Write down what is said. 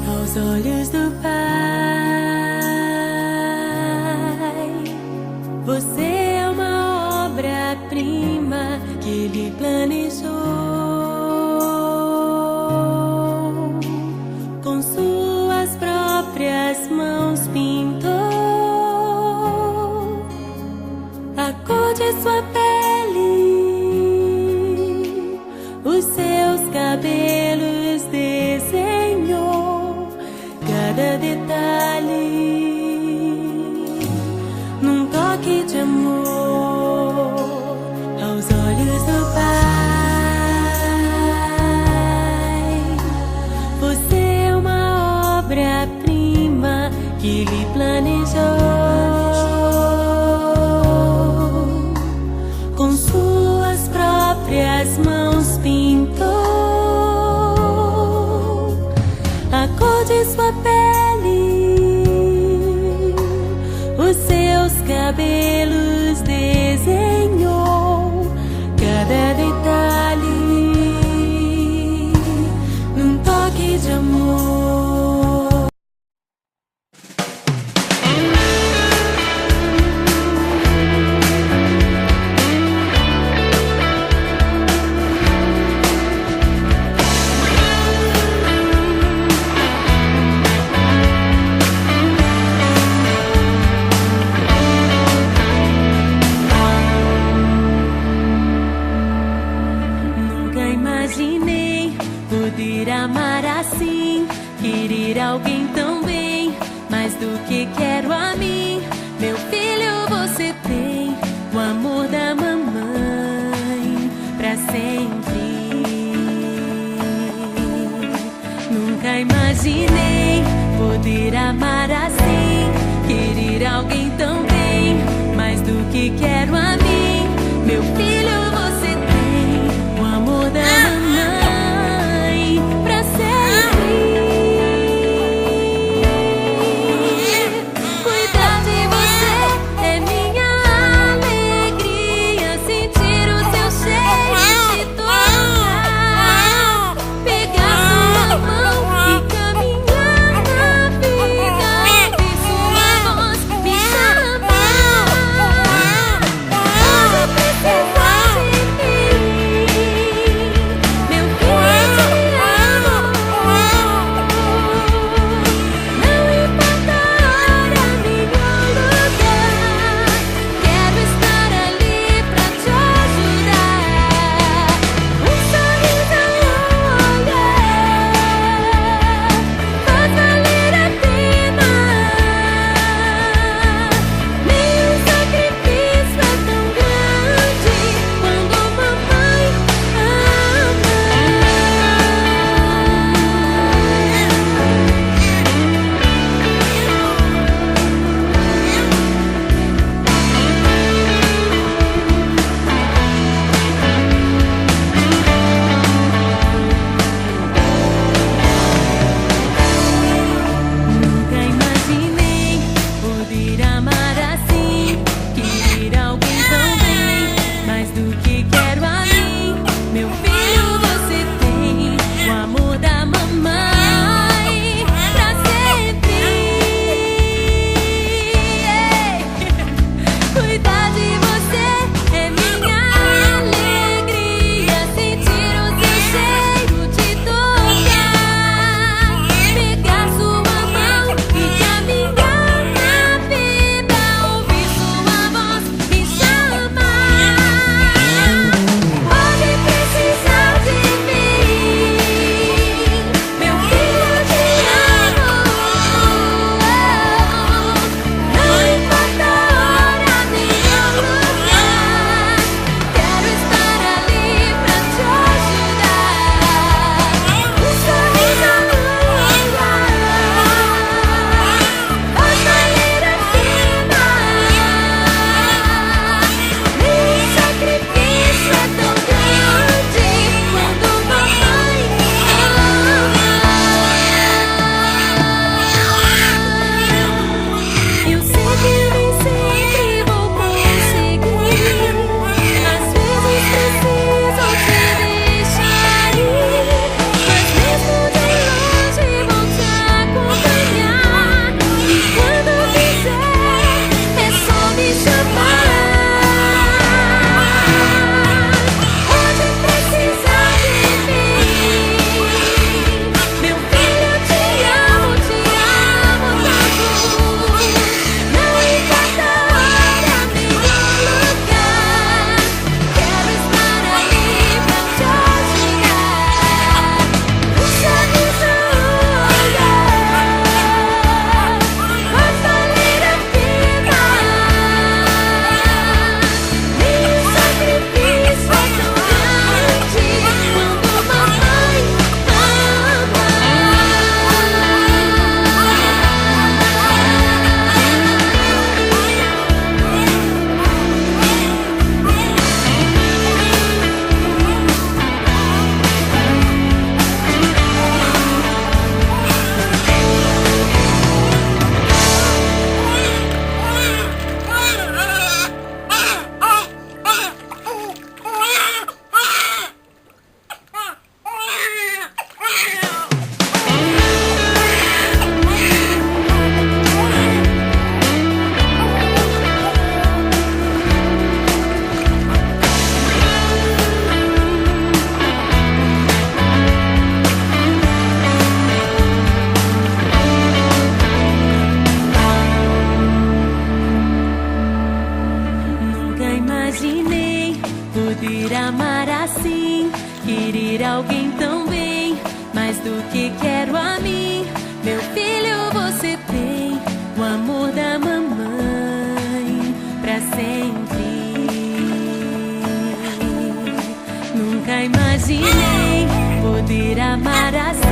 Aos olhos do Pai, você é uma obra-prima que Ele planejou. Com suas próprias mãos pintou a cor de sua pele, os seus cabelos desenhou cada detalhe num toque de amor. Aos olhos do Pai, você é uma obra-prima que Ele planejou. Com suas próprias mãos pintou a cor de sua pele, os seus cabelos desenhou cada detalhe num toque de amor. Imaginei poder amar assim, querer alguém tão bem, mais do que quero a mim. Meu filho, você tem o amor da mamãe pra sempre. Nunca imaginei poder amar assim, querer alguém tão bem, mais do que quero a mim. Meu imaginei poder amar assim, querer alguém tão bem, mais do que quero a mim. Meu filho, você tem o amor da mamãe pra sempre. Nunca imaginei poder amar assim,